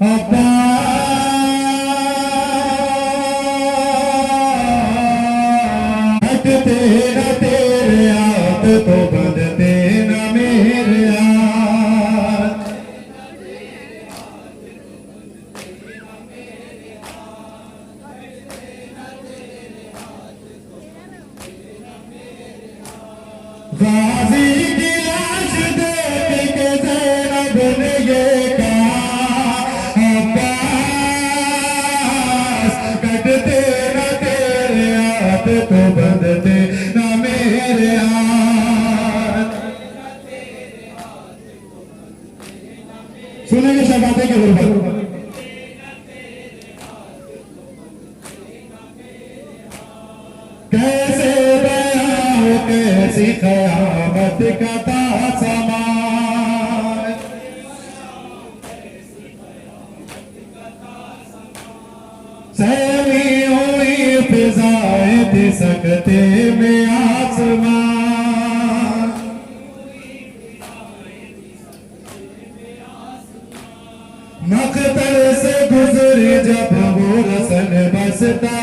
हटते न तेरे हाथ तो बंधते न मेरे हाथ। गाजी की लाश देख के ज़ैनब ने ये कहा, अब्बास कटते न तेरे हाथ तो बंधते न मेरे हाथ। सुनेंगे सब बातें के गुरबत। कैसे बयां हो कैसी क़यामत का तासमां, सहमी हुई फिज़ाएं खिसकते में आसमां। मक़तल से गुज़री जब वो रसन बसता